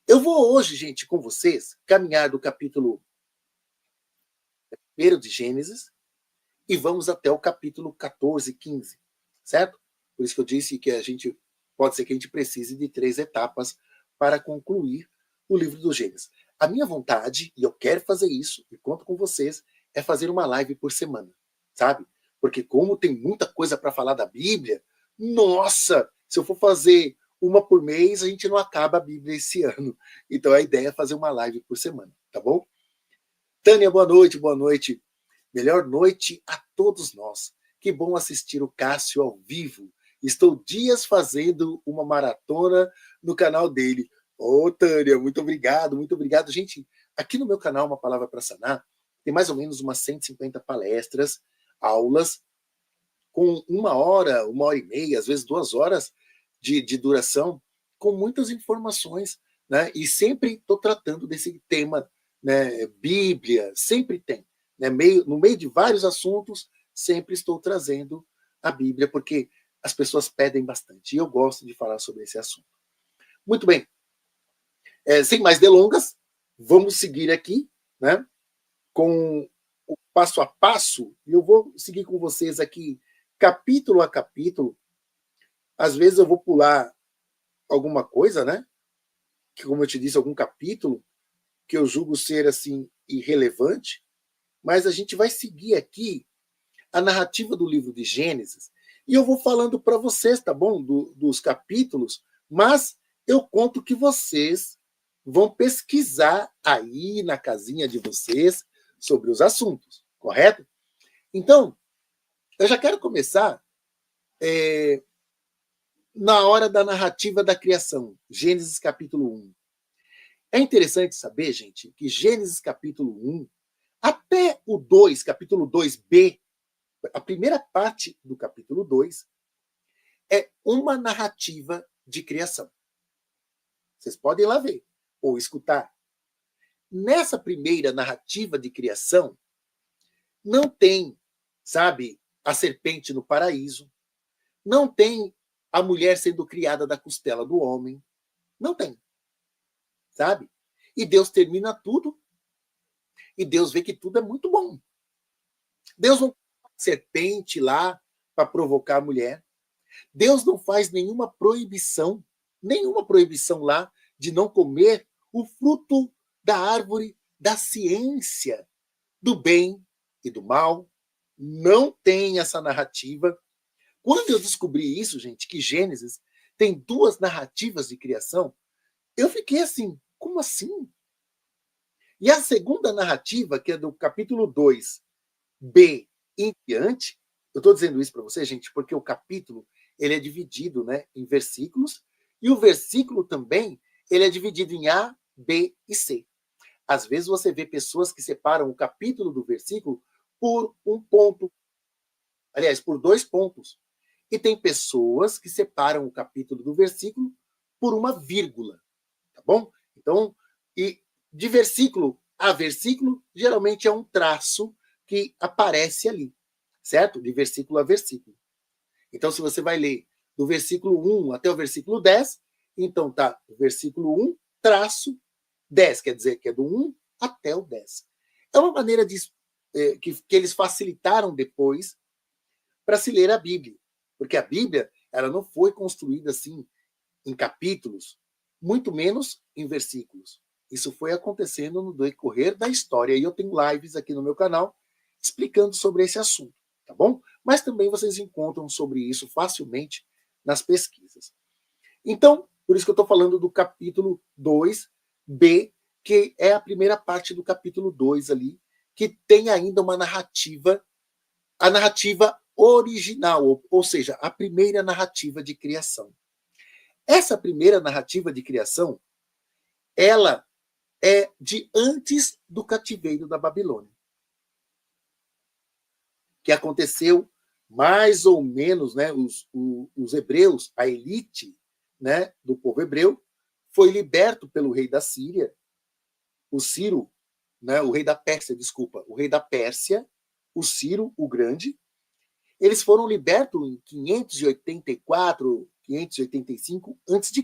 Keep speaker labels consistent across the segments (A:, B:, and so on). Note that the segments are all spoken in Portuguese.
A: Eu vou hoje, gente, com vocês, caminhar do capítulo 1 de Gênesis e vamos até o capítulo 14, 15, certo? Por isso que eu disse que pode ser que a gente precise de 3 etapas para concluir o livro do Gênesis. A minha vontade, e eu quero fazer isso, e conto com vocês, é fazer uma live por semana, sabe? Porque como tem muita coisa para falar da Bíblia, nossa, se eu for fazer uma por mês, a gente não acaba a Bíblia esse ano. Então a ideia é fazer uma live por semana, tá bom? Tânia, boa noite, boa noite. Melhor noite a todos nós. Que bom assistir o Cássio ao vivo. Estou dias fazendo uma maratona no canal dele. Ô, Tânia, muito obrigado, muito obrigado. Gente, aqui no meu canal, Uma Palavra para Sanar, tem mais ou menos umas 150 palestras, aulas, com 1 hora, 1 hora e meia, às vezes 2 horas de duração, com muitas informações, né? E sempre estou tratando desse tema, né? Bíblia, sempre tem. Né? No meio de vários assuntos, sempre estou trazendo a Bíblia, porque as pessoas pedem bastante, e eu gosto de falar sobre esse assunto. Muito bem. Sem mais delongas, vamos seguir aqui, né? Com o passo a passo, e eu vou seguir com vocês aqui capítulo a capítulo. Às vezes eu vou pular alguma coisa, né? Que, como eu te disse, algum capítulo que eu julgo ser assim irrelevante, mas a gente vai seguir aqui a narrativa do livro de Gênesis e eu vou falando para vocês, tá bom? Dos capítulos, mas eu conto que vocês vão pesquisar aí na casinha de vocês sobre os assuntos, correto? Então, eu já quero começar na hora da narrativa da criação, Gênesis capítulo 1. É interessante saber, gente, que Gênesis capítulo 1 até o 2, capítulo 2b, a primeira parte do capítulo 2, é uma narrativa de criação. Vocês podem ir lá ver ou escutar. Nessa primeira narrativa de criação, não tem, sabe, a serpente no paraíso, não tem a mulher sendo criada da costela do homem, não tem, sabe? E Deus termina tudo, e Deus vê que tudo é muito bom. Deus não faz serpente lá para provocar a mulher. Deus não faz nenhuma proibição lá de não comer o fruto da árvore da ciência, do bem e do mal. Não tem essa narrativa. Quando eu descobri isso, gente, que Gênesis tem 2 narrativas de criação, eu fiquei assim, como assim? E a segunda narrativa, que é do capítulo 2b em diante, eu estou dizendo isso para você, gente, porque o capítulo ele é dividido, né, em versículos, e o versículo também ele é dividido em A, B e C. Às vezes você vê pessoas que separam o capítulo do versículo por um ponto, aliás, por 2 pontos. E tem pessoas que separam o capítulo do versículo por uma vírgula, tá bom? Então, e de versículo a versículo, geralmente é um traço que aparece ali, certo? De versículo a versículo. Então, se você vai ler do versículo 1 até o versículo 10, então tá o versículo 1, traço 10, quer dizer que é do 1 até o 10. É uma maneira que eles facilitaram depois para se ler a Bíblia, porque a Bíblia ela não foi construída assim em capítulos, muito menos em versículos. Isso foi acontecendo no decorrer da história. E eu tenho lives aqui no meu canal explicando sobre esse assunto, tá bom? Mas também vocês encontram sobre isso facilmente nas pesquisas. Então, por isso que eu estou falando do capítulo 2b, que é a primeira parte do capítulo 2 ali, que tem ainda uma narrativa, a narrativa original, ou seja, a primeira narrativa de criação. Essa primeira narrativa de criação, ela é de antes do cativeiro da Babilônia, que aconteceu mais ou menos, né, os hebreus, a elite, né, do povo hebreu, foi liberto pelo rei da Síria, o Ciro, né, o rei da Pérsia, desculpa, o rei da Pérsia, o Ciro o Grande. Eles foram libertos em 584, 585 a.C.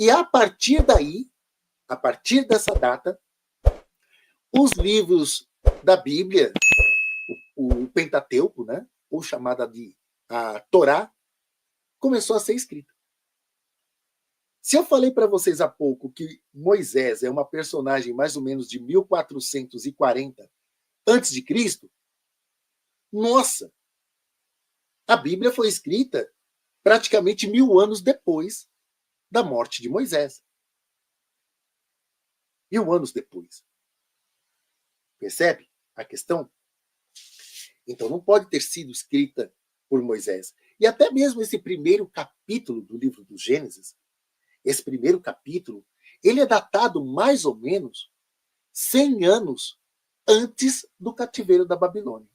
A: E a partir daí, a partir dessa data, os livros da Bíblia, o Pentateuco, né, ou chamada de a Torá, começou a ser escrita. Se eu falei para vocês há pouco que Moisés é uma personagem mais ou menos de 1440 antes de Cristo, nossa, a Bíblia foi escrita praticamente 1000 anos depois da morte de Moisés. 1000 anos depois. Percebe a questão? Então não pode ter sido escrita por Moisés. E até mesmo esse primeiro capítulo do livro do Gênesis, esse primeiro capítulo, ele é datado mais ou menos 100 anos antes do cativeiro da Babilônia.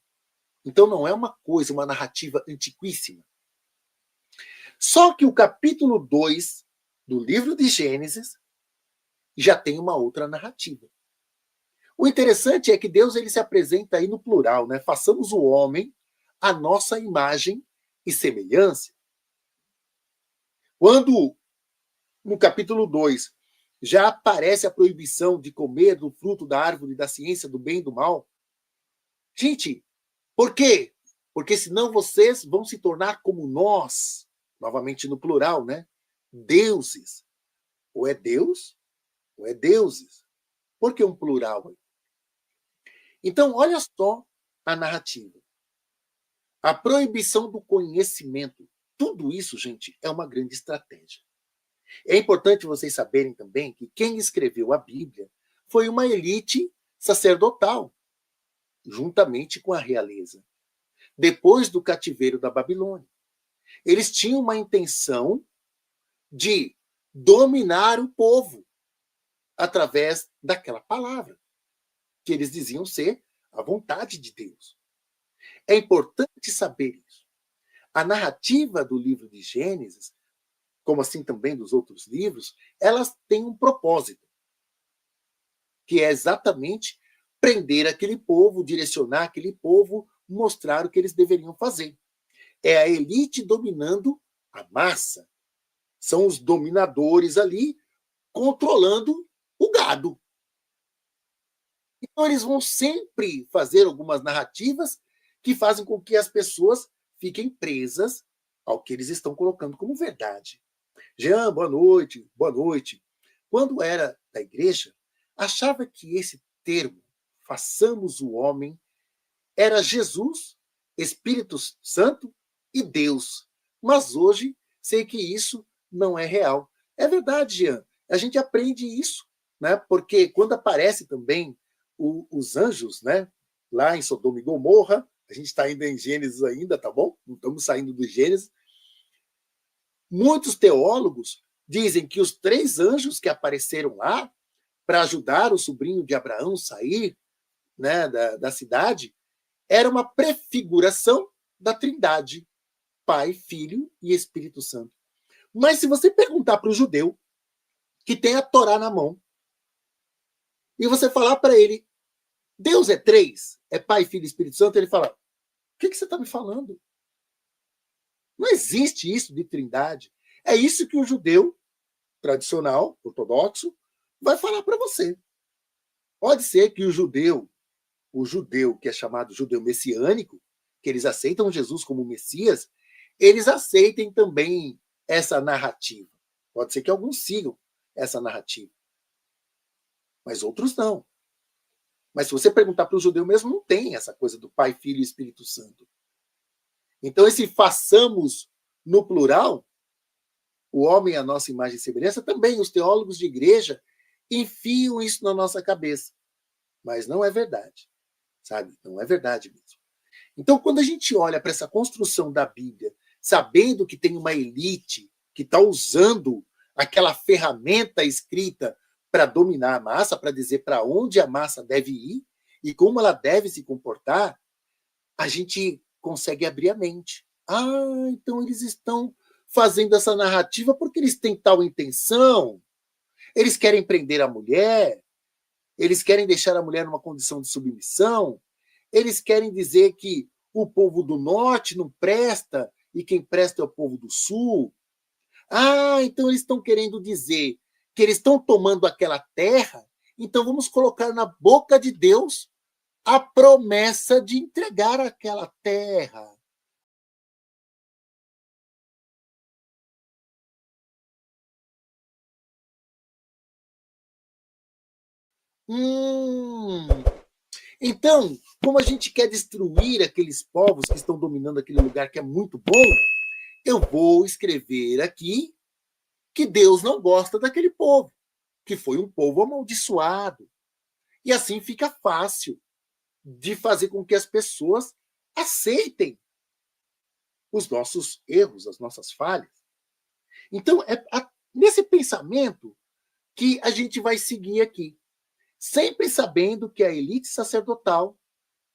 A: Então não é uma coisa, uma narrativa antiquíssima. Só que o capítulo 2 do livro de Gênesis já tem uma outra narrativa. O interessante é que Deus ele se apresenta aí no plural, né? Façamos o homem a nossa imagem e semelhança. Quando no capítulo 2 já aparece a proibição de comer do fruto da árvore da ciência do bem e do mal. Gente, por quê? Porque senão vocês vão se tornar como nós, novamente no plural, né? Deuses. Ou é Deus, ou é deuses. Por que um plural? Então, olha só a narrativa. A proibição do conhecimento. Tudo isso, gente, é uma grande estratégia. É importante vocês saberem também que quem escreveu a Bíblia foi uma elite sacerdotal, juntamente com a realeza, depois do cativeiro da Babilônia. Eles tinham uma intenção de dominar o povo através daquela palavra, que eles diziam ser a vontade de Deus. É importante saber isso. A narrativa do livro de Gênesis, como assim também dos outros livros, elas têm um propósito, que é exatamente prender aquele povo, direcionar aquele povo, mostrar o que eles deveriam fazer. É a elite dominando a massa. São os dominadores ali controlando o gado. Então eles vão sempre fazer algumas narrativas que fazem com que as pessoas fiquem presas ao que eles estão colocando como verdade. Jean, boa noite, boa noite. Quando era da igreja, achava que esse termo, façamos o homem, era Jesus, Espírito Santo e Deus. Mas hoje sei que isso não é real. É verdade, Jean. A gente aprende isso, né? Porque quando aparece também os anjos, né? Lá em Sodoma e Gomorra, a gente está ainda em Gênesis ainda, tá bom? Não estamos saindo do Gênesis. Muitos teólogos dizem que os 3 anjos que apareceram lá para ajudar o sobrinho de Abraão a sair, né, da cidade, era uma prefiguração da Trindade, Pai, Filho e Espírito Santo. Mas se você perguntar para o judeu, que tem a Torá na mão, e você falar para ele, Deus é 3, é Pai, Filho e Espírito Santo, ele fala, o que você está me falando? Não existe isso de Trindade. É isso que o judeu tradicional, ortodoxo, vai falar para você. Pode ser que o judeu que é chamado judeu messiânico, que eles aceitam Jesus como Messias, eles aceitem também essa narrativa. Pode ser que alguns sigam essa narrativa. Mas outros não. Mas se você perguntar para o judeu mesmo, não tem essa coisa do Pai, Filho e Espírito Santo. Então, esse façamos no plural, o homem à nossa imagem e semelhança, também os teólogos de igreja enfiam isso na nossa cabeça. Mas não é verdade. Sabe? Não é verdade mesmo. Então, quando a gente olha para essa construção da Bíblia, sabendo que tem uma elite que está usando aquela ferramenta escrita para dominar a massa, para dizer para onde a massa deve ir e como ela deve se comportar, a gente consegue abrir a mente. Ah, então eles estão fazendo essa narrativa porque eles têm tal intenção. Eles querem prender a mulher, eles querem deixar a mulher numa condição de submissão, eles querem dizer que o povo do norte não presta e quem presta é o povo do sul. Ah, então eles estão querendo dizer que eles estão tomando aquela terra, então vamos colocar na boca de Deus a promessa de entregar aquela terra. Hum, então, como a gente quer destruir aqueles povos que estão dominando aquele lugar que é muito bom, eu vou escrever aqui que Deus não gosta daquele povo, que foi um povo amaldiçoado. E assim fica fácil de fazer com que as pessoas aceitem os nossos erros, as nossas falhas. Então, nesse pensamento que a gente vai seguir aqui, sempre sabendo que a elite sacerdotal,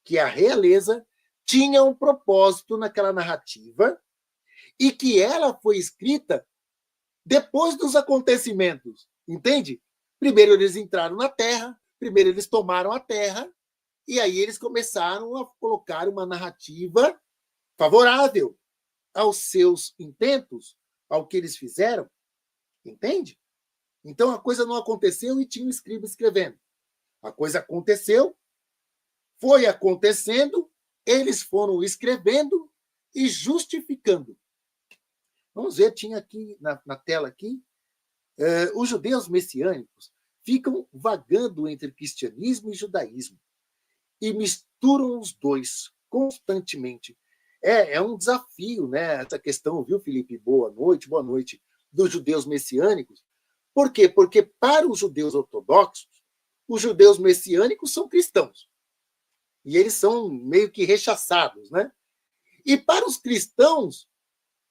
A: que a realeza, tinha um propósito naquela narrativa e que ela foi escrita depois dos acontecimentos, entende? Primeiro eles entraram na Terra, primeiro eles tomaram a Terra, e aí eles começaram a colocar uma narrativa favorável aos seus intentos, ao que eles fizeram, entende? Então a coisa não aconteceu e tinha um escriba escrevendo. A coisa aconteceu, foi acontecendo, eles foram escrevendo e justificando. Vamos ver, tinha aqui na tela aqui, os judeus messiânicos ficam vagando entre cristianismo e judaísmo e misturam os dois constantemente. É um desafio, né? Essa questão, viu, Felipe? Boa noite, dos judeus messiânicos. Por quê? Porque para os judeus ortodoxos, os judeus messiânicos são cristãos. E eles são meio que rechaçados, né? E para os cristãos,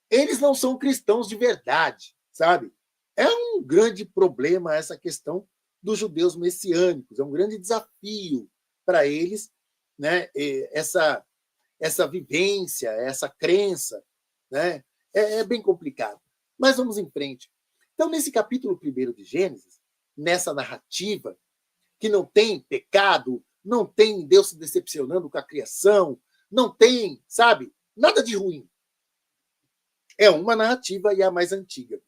A: eles não são cristãos de verdade, sabe? É um grande problema essa questão dos judeus messiânicos, é um grande desafio para eles, né? Essa vivência, essa crença, né? É bem complicado. Mas vamos em frente. Então, nesse capítulo 1 de Gênesis, nessa narrativa, que não tem pecado, não tem Deus se decepcionando com a criação, não tem, sabe, nada de ruim. É uma narrativa e a mais antiga.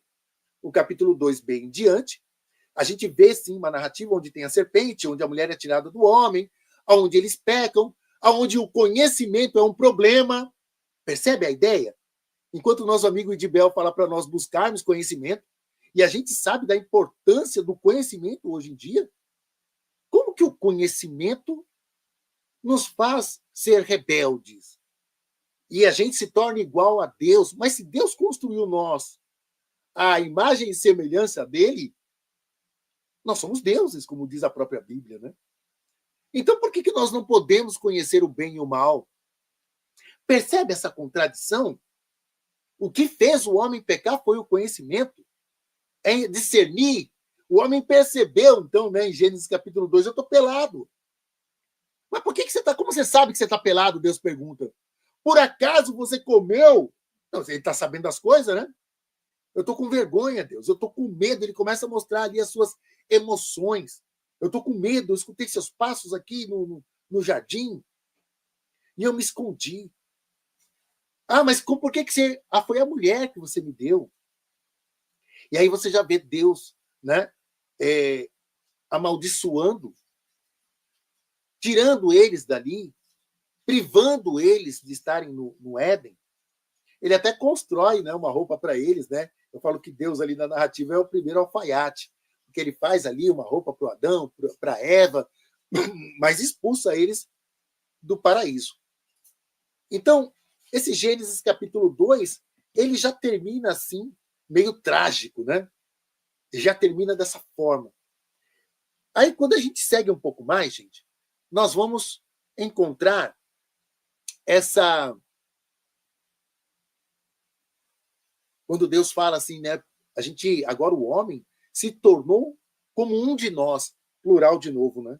A: O capítulo 2b em diante, a gente vê, sim, uma narrativa onde tem a serpente, onde a mulher é tirada do homem, onde eles pecam, onde o conhecimento é um problema. Percebe a ideia? Enquanto o nosso amigo Idibel fala para nós buscarmos conhecimento, e a gente sabe da importância do conhecimento hoje em dia, como que o conhecimento nos faz ser rebeldes? E a gente se torna igual a Deus, mas se Deus construiu nós a imagem e semelhança dele, nós somos deuses, como diz a própria Bíblia, né? Então, por que nós não podemos conhecer o bem e o mal? Percebe essa contradição? O que fez o homem pecar foi o conhecimento, é discernir. O homem percebeu, então, né, em Gênesis capítulo 2, eu estou pelado. Mas por que você está? Como você sabe que você está pelado? Deus pergunta. Por acaso você comeu? Não, ele está sabendo das coisas, né? Eu estou com vergonha, Deus. Eu estou com medo. Ele começa a mostrar ali as suas emoções. Eu estou com medo. Eu escutei seus passos aqui no jardim e eu me escondi. Ah, mas por que você... Ah, foi a mulher que você me deu. E aí você já vê Deus, né? Amaldiçoando, tirando eles dali, privando eles de estarem no Éden. Ele até constrói, né, uma roupa para eles, né? Eu falo que Deus ali na narrativa é o primeiro alfaiate, porque ele faz ali uma roupa para o Adão, para Eva, mas expulsa eles do paraíso. Então, esse Gênesis capítulo 2, ele já termina assim, meio trágico, né? Já termina dessa forma. Aí, quando a gente segue um pouco mais, gente, nós vamos encontrar essa... Quando Deus fala assim, né? A gente, agora o homem se tornou como um de nós, plural de novo, né?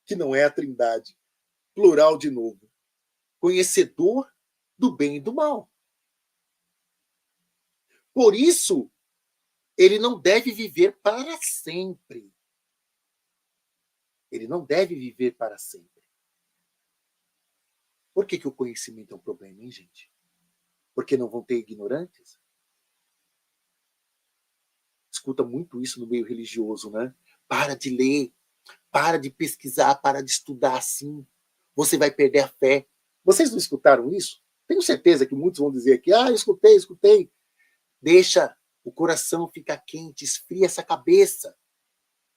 A: Que não é a Trindade, plural de novo. Conhecedor do bem e do mal. Por isso, ele não deve viver para sempre. Ele não deve viver para sempre. Por que o conhecimento é um problema, hein, gente? Porque não vão ter ignorantes? escuta muito isso no meio religioso, né? Para de ler, para de pesquisar, para de estudar assim. Você vai perder a fé. Vocês não escutaram isso? Tenho certeza que muitos vão dizer aqui, eu escutei, escutei. Deixa o coração ficar quente, esfria essa cabeça.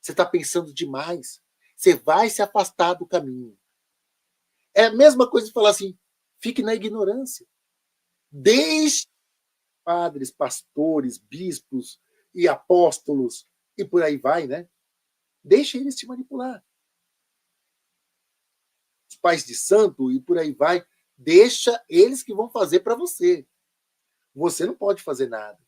A: Você está pensando demais. Você vai se afastar do caminho. É a mesma coisa de falar assim, fique na ignorância. Deixe padres, pastores, bispos e apóstolos, e por aí vai, né? Deixe eles te manipular. Os pais de santo e por aí vai. Deixa eles que vão fazer para você. Você não pode fazer nada.